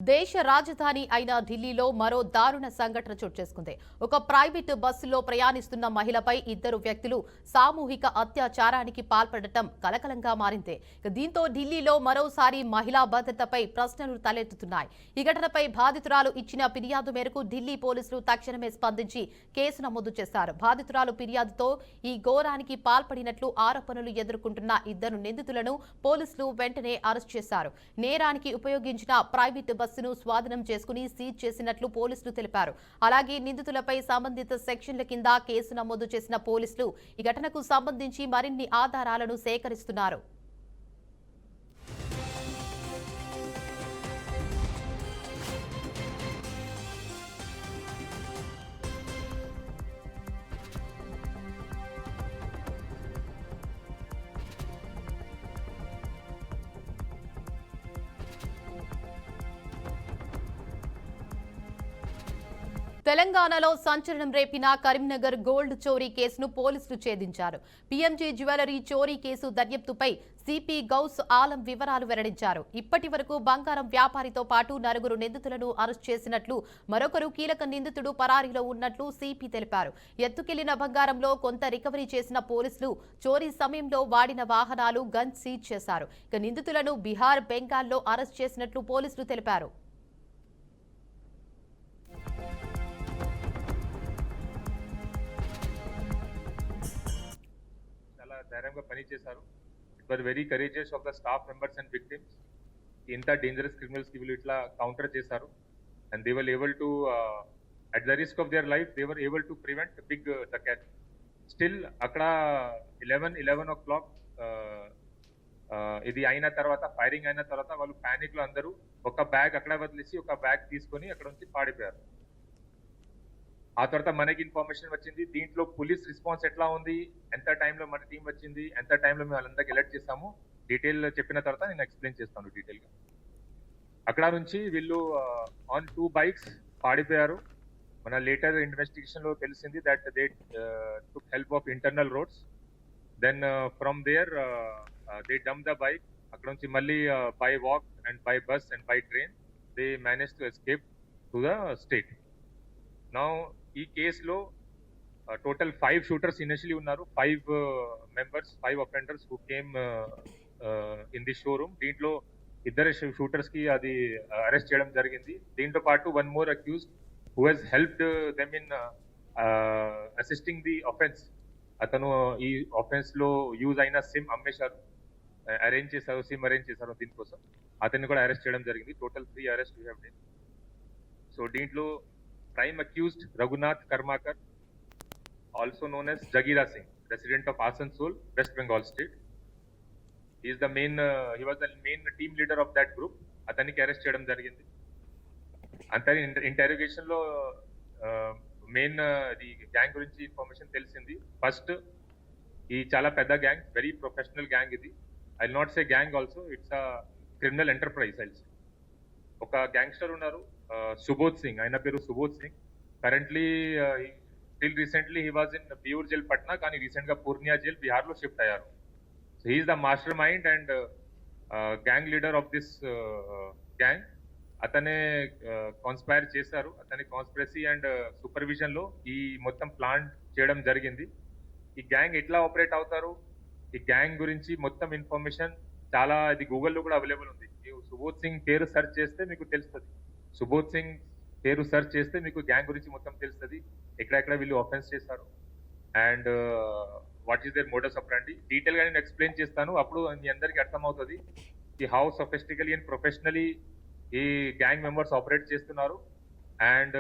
దేశ రాజధాని అయిన ఢిల్లీలో మరో దారుణ సంఘటన చోటు చేసుకుంది. ఒక ప్రైవేటు బస్సులో ప్రయాణిస్తున్న మహిళపై ఇద్దరు వ్యక్తులు సామూహిక అత్యాచారానికి పాల్పడటం కలకలంగా మారింది. దీంతో ఢిల్లీలో మరోసారి మహిళా భద్రతపై ప్రశ్నలు తలెత్తుతున్నాయి. ఈ ఘటనపై బాధితురాలు ఇచ్చిన ఫిర్యాదు మేరకు ఢిల్లీ పోలీసులు తక్షణమే స్పందించి కేసు నమోదు చేశారు. బాధితురాలు ఫిర్యాదుతో ఈ ఘోరానికి పాల్పడినట్లు ఆరోపణలు ఎదుర్కొంటున్న ఇద్దరు నిందితులను పోలీసులు వెంటనే అరెస్ట్ చేశారు. నేరానికి ఉపయోగించిన ప్రైవేటు బస్సును స్వాధీనం చేసుకుని సీజ్ చేసినట్లు పోలీసులు తెలిపారు. అలాగే నిందితులపై సంబంధిత సెక్షన్ల కింద కేసు నమోదు చేసిన పోలీసులు ఈ ఘటనకు సంబంధించి మరిన్ని ఆధారాలను సేకరిస్తున్నారు. తెలంగాణలో సంచలనం రేపిన కరీంనగర్ గోల్డ్ చోరీ కేసును పోలీసులు ఛేదించారు. పీఎంజీ జ్యువెలరీ చోరీ కేసు దర్యాప్తుపై సిపి గౌస్ ఆలం వివరాలు వెల్లడించారు. ఇప్పటి వరకు బంగారం వ్యాపారితో పాటు నలుగురు నిందితులను అరెస్ట్ చేసినట్లు, మరొకరు కీలక నిందితుడు పరారీలో ఉన్నట్లు సిపి తెలిపారు. ఎత్తుకెళ్లిన బంగారంలో కొంత రికవరీ చేసిన పోలీసులు చోరీ సమయంలో వాడిన వాహనాలు, గన్ సీజ్ చేశారు. ఇక నిందితులను బీహార్, బెంగాల్లో అరెస్ట్ చేసినట్లు పోలీసులు తెలిపారు. ధైర్యంగా పనిచేశారు. It was very courageous of the staff members and victims. ఇంత డేంజరస్ క్రిమినల్స్ కి వీళ్ళు ఇట్లా కౌంటర్ చేశారు. And they were able to at the risk of their life they were able to prevent big dacoit. Still అక్కడ 11 o'clock ఇది అయిన తర్వాత, firing అయిన తర్వాత వాళ్ళు ప్యానిక్ లో అందరూ ఒక బ్యాగ్ అక్కడ వదిలేసి ఒక బ్యాగ్ తీసుకొని అక్కడ నుంచి పాడిపోయారు. ఆ తర్వాత మనకి ఇన్ఫర్మేషన్ వచ్చింది. దీంట్లో పోలీస్ రెస్పాన్స్ ఎట్లా ఉంది, ఎంత టైంలో మన టీం వచ్చింది, ఎంత టైంలో మేము వాళ్ళందరికీ అలర్ట్ చేస్తాము, డీటెయిల్ చెప్పిన తర్వాత నేను ఎక్స్ప్లెయిన్ చేస్తాను డీటెయిల్ గా. అక్కడ నుంచి వీళ్ళు ఆన్ 2 bikes పాడిపోయారు. మన లేటర్ ఇన్వెస్టిగేషన్ లో తెలిసింది that they took help of internal roads. Then from there they dump the bike. అక్కడ నుంచి మళ్ళీ by walk and by bus and by train they manage to escape to the state. Now ఈ కేసులో total 5 shooters initially ఉన్నారు. 5 members, 5 offenders who came in the showroom. దీంట్లో ఇద్దరు shooters కి అది అరెస్ట్ చేయడం జరిగింది. దీంతో పాటు 1 more accused who has helped them in assisting the offense. అతను ఈ ఆఫెన్స్ లో యూజ్ అయిన సిమ్ అమ్మేశారు, సిమ్ అరేంజ్ చేశారు దీనికోసం. అతన్ని కూడా అరెస్ట్ చేయడం జరిగింది. Total 3 arrests we have done. So దీంట్లో prime accused Raghunath Karmakar, also known as Jagira Singh, resident of Asansol, West Bengal State. He was the main team leader of that group. అతనికి arrest చేయడం జరిగింది. అంతే interrogation లో main the gang గురించి information తెలిసింది. First, ఈ చాలా పెద్ద గ్యాంగ్, వెరీ ప్రొఫెషనల్ గ్యాంగ్ ఇది. I not say gang also, it's a criminal enterprise. ఒక గ్యాంగ్స్టర్ ఉన్నారు, సుబోధ్ సింగ్. ఆయన పేరు Subodh Singh. Currently till recently he was in Beur jail Patna, కానీ రీసెంట్ గా పూర్ణియా జైల్ బిహార్ లో షిఫ్ట్ అయ్యారు. So he's the mastermind and gang leader of this gang. అతనే కాన్స్పైర్ చేశారు. అతని కాన్స్పిరసీ అండ్ సూపర్విజన్ లో ఈ మొత్తం ప్లాన్ చేయడం జరిగింది. ఈ గ్యాంగ్ ఎట్లా ఆపరేట్ అవుతారు, ఈ గ్యాంగ్ గురించి మొత్తం ఇన్ఫర్మేషన్ చాలా, ఇది గూగుల్లో కూడా అవైలబుల్ ఉంది. సుబోధ్ సింగ్ పేరు సెర్చ్ చేస్తే మీకు తెలుస్తుంది. సుబోధ్ సింగ్ పేరు సెర్చ్ చేస్తే మీకు గ్యాంగ్ గురించి మొత్తం తెలుస్తుంది, ఎక్కడెక్కడ వీళ్ళు ఆఫెన్స్ చేశారు and what is their modus operandi. Detail గా నేను ఎక్స్ప్లెయిన్ చేస్తాను, అప్పుడు మీ అందరికి అర్థమవుతుంది ఈ హౌ సొఫిస్టికలీ అండ్ ప్రొఫెషనలీ ఈ గ్యాంగ్ మెంబర్స్ ఆపరేట్ చేస్తున్నారు and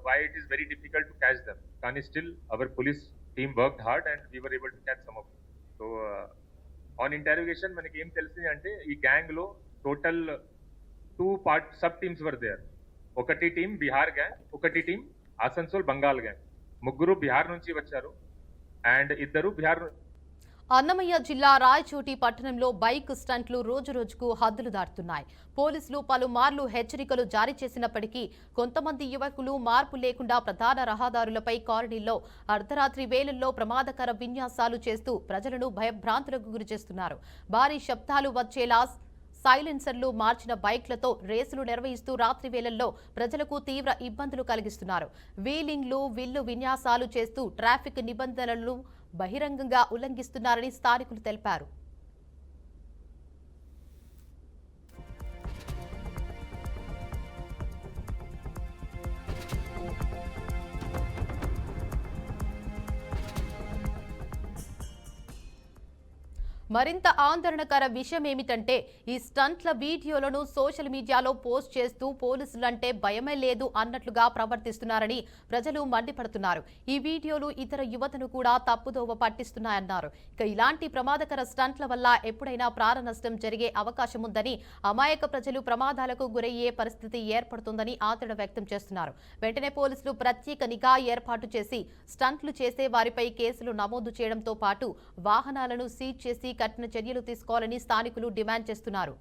why it is very difficult to catch them. కానీ still our police team worked hard and we were able to catch some of. So on interrogation మనకి ఏం తెలిసింది అంటే, ఈ gang లో total 2 sub teams were there. ఒకటి team Bihar gang, ఒకటి team Asansol Bengal gang. ముగ్గురు బీహార్ నుంచి వచ్చారు అండ్ ఇద్దరు బీహార్. అన్నమయ్య జిల్లా రాయచోటి పట్టణంలో బైక్ స్టంట్లు రోజురోజుకు హద్దులు దాటుతున్నాయి. పోలీసులు పలుమార్లు హెచ్చరికలు జారీ చేసినప్పటికీ కొంతమంది యువకులు మార్పు లేకుండా ప్రధాన రహదారులపై కాలనీల్లో అర్ధరాత్రి వేళల్లో ప్రమాదకర విన్యాసాలు చేస్తూ ప్రజలను భయభ్రాంతులకు గురిచేస్తున్నారు. భారీ శబ్దాలు వచ్చేలా సైలెన్సర్లు మార్చిన బైక్లతో రేసులు నిర్వహిస్తూ రాత్రి వేళల్లో ప్రజలకు తీవ్ర ఇబ్బందులు కలిగిస్తున్నారు. వీలింగ్లు, విల్లు విన్యాసాలు చేస్తూ ట్రాఫిక్ నిబంధనలను బహిరంగంగా ఉల్లంఘిస్తున్నారని స్థానికులు తెలిపారు. మరింత ఆందోళనకర విషయం ఏమిటంటే ఈ స్టంట్ల వీడియోలను సోషల్ మీడియాలో పోస్ట్ చేస్తూ పోలీసులంటే భయమే లేదు అన్నట్లుగా ప్రవర్తిస్తున్నారని ప్రజలు మండిపడుతున్నారు. ఈ వీడియోలు ఇతర యువతను కూడా తప్పుదోవ పట్టిస్తున్నాయన్నారు. ఇక ఇలాంటి ప్రమాదకర స్టంట్ల వల్ల ఎప్పుడైనా ప్రాణ నష్టం జరిగే అవకాశం ఉందని, అమాయక ప్రజలు ప్రమాదాలకు గురయ్యే పరిస్థితి ఏర్పడుతుందని ఆందోళన వ్యక్తం చేస్తున్నారు. వెంటనే పోలీసులు ప్రత్యేక నిఘా ఏర్పాటు చేసి స్టంట్లు చేసే వారిపై కేసులు నమోదు చేయడంతో పాటు వాహనాలను సీజ్ చేసి కఠిన చర్యలు తీసుకోవాలని స్థానికులు డిమాండ్ చేస్తున్నారు.